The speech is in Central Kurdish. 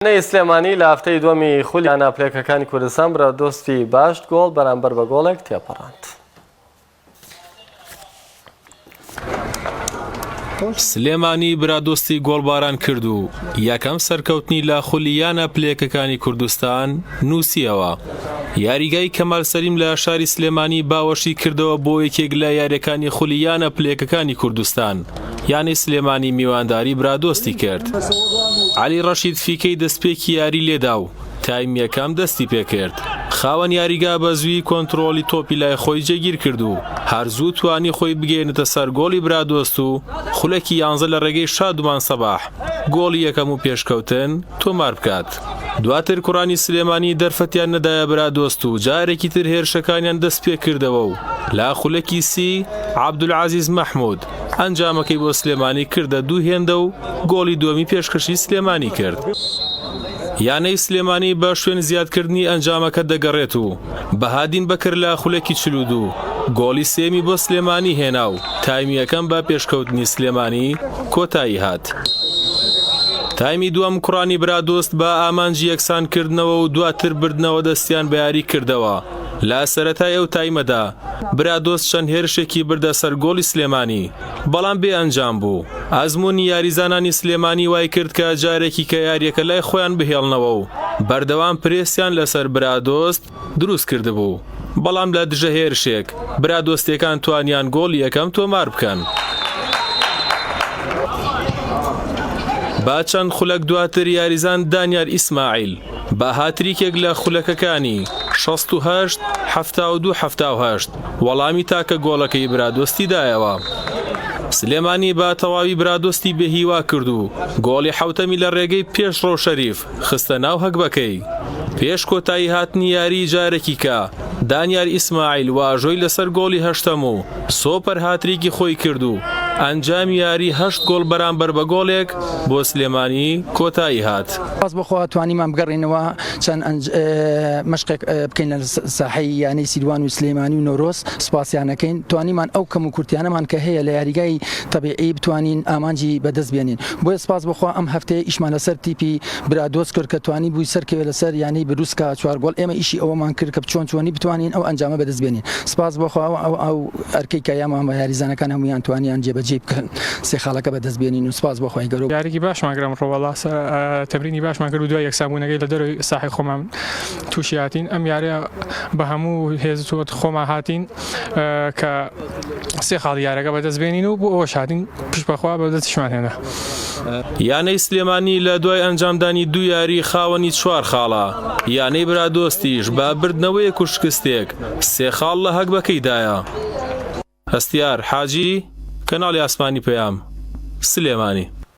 سلێمانی لە هەفتەی دووەمی خولیانە پلێکەکانی کوردستان برادۆستی باشت گۆڵ بەرامبەر بە گۆڵێک تێپەڕاند. سلێمانی برادۆستی گۆڵباران کرد و یەکەم سەرکەوتنی لە خولیانە پلێکەکانی کوردستان نووسیەوە. یاریگای کەمال سەلیم لە شاری سلێمانی باوەشی کردەوە بۆ یەکێک لە یاریەکانی خولیانە پلێکەکانی کوردستان، یانی سلێمانی میوانداری برادۆستی کرد. عەلی ڕەشید فیکەی دەستپێکی یاری لێدا و تایم یەکەم دەستی پێکرد. خاوەن یاریگا بە زووی کۆنتڕۆلی تۆپی لای خۆی جێگیر کرد و هەرزوو توانی خۆی بگەێنێتە سەر گۆڵی برادۆست و خولەکی 11 لە ڕێگەی شادومان سەباح گۆڵی یەکەم و پێشکەوتن تۆمار بکات. دواتر کوڕانی سلێمانی دەرفەتیان نەدایە برادۆست و جارێکی تر هێرشەکانیان دەست پێ کردەوە و لا خولەکی سی عەبدولعەزیز مەحموود ئەنجامەکەی بۆ سلێمانی کردە دوو هێندە و گۆڵی دووەمی پێشکەشی سلێمانی کرد. یانەی سلێمانی بە شوێن زیادکردنی ئەنجامەکە دەگەڕێت و بەهادین بەکرد لە خولەکی چلود و گۆڵی سێمی بۆ سلێمانی هێنا و تایمی یەکەم بە پێشکەوتنی سلێمانی کۆتایی هات. تایمی دووەم کوڕانی برادۆست بە ئامانجی یەکسانکردنەوە و دواتر بردنەوە دەستیان بە یاری کردەوە. لە سەرەتای ئەو تایمەدا برادۆست چەند هێرشێکی بردە سەر گۆڵی سلێمانی، بەڵام بێ ئەنجام بوو. ئەزموونی یاریزانانی سلێمانی وای کرد کە جارێکی کە یاریەکە لای خۆیان بهێڵنەوە و بەردەوام پرێسیان لەسەر برادۆست دروست کردبوو، بەڵام لە دژە هێرشێک برادۆستیەکان توانیان گۆڵی یەکەم تۆمار بکەن. با چەند خولەک دواتر یاریزان دانیار ئیسماعیل بە هاتریکێک لە خولەکەکانی 68-72-78 وەڵامی تاکە گۆڵەکەی برادۆستی دایەوە. سلێمانی بە تەواوی برادۆستی بێهیوا کرد و گۆڵی حەوتەمی لە ڕێگەی پێش ڕۆشەریف خستە ناو هەکبەکەی. پێش کۆتایی هاتنی یاری جارێکی کە دانیار ئیسماعیل واژۆی لەسەر گۆڵی هەشتەم و سۆپەر هاتریکی خۆی کرد و ئەنجامی یاری 8 گۆڵ بەرامبەر بە گۆڵێک بۆ سلێمانی کۆتایی هات. باز بخوا توانیمان بگەڕێنەوە چەند مەشقێک بکەین لە ساحەی یانەی سیروان و سلێمانی و نۆرۆز سوپاسیانەکەین. توانیمان ئەو کەم و کورتیانەمان کە هەیە لە یاریگای تەبیعی بتوانین ئامانجی بەدەست بێنین. بۆیە سپاس بخوا ئەم هەفتەیە ئیشمان لەسەر تیپی برادۆست کرد کە توانی بووی سەرکەوێ لەسەر یانەی بروسکە 4 گۆڵ. ئێمە ئیشی ئەوەمان کرد کە چۆنی بتوانین ئەو ئەنجامە بەدەست بێنین. سپاس بخوا ئەو ئەرکەی کە یامان بە یاریزانەکان هەمویان توانیان جێبەجێ بکەن سێ خاڵەکە بەدەست بێنین و سپاس بۆ خۆی گەورە. یاریکی باشمان گرم ڕۆوەڵا تەمرینی باشمان کرد و دوای یەکسابوونەکەی لە دەروی ساحەی خۆمان تووشی هاتین. ئەم یاریە بە هەموو هێزت خۆمان هاتین کە سێ خاڵی یارەکە بەدەست بێنین و بۆ ئەوەش هاتین پشت بەخوا بەدەستیشمان هێنا. یانەی سلێمانی لە دوای ئەنجامدانی دوو یاری خاوەنی 4 خاڵە. یانەی برادۆستیش بە بردنەوەی کوشکستێک 3 خاڵ لە هەکبەکەیدایە. هەستیار حاجی، کەناڵی ئاسمانی پەیام، سلێمانی.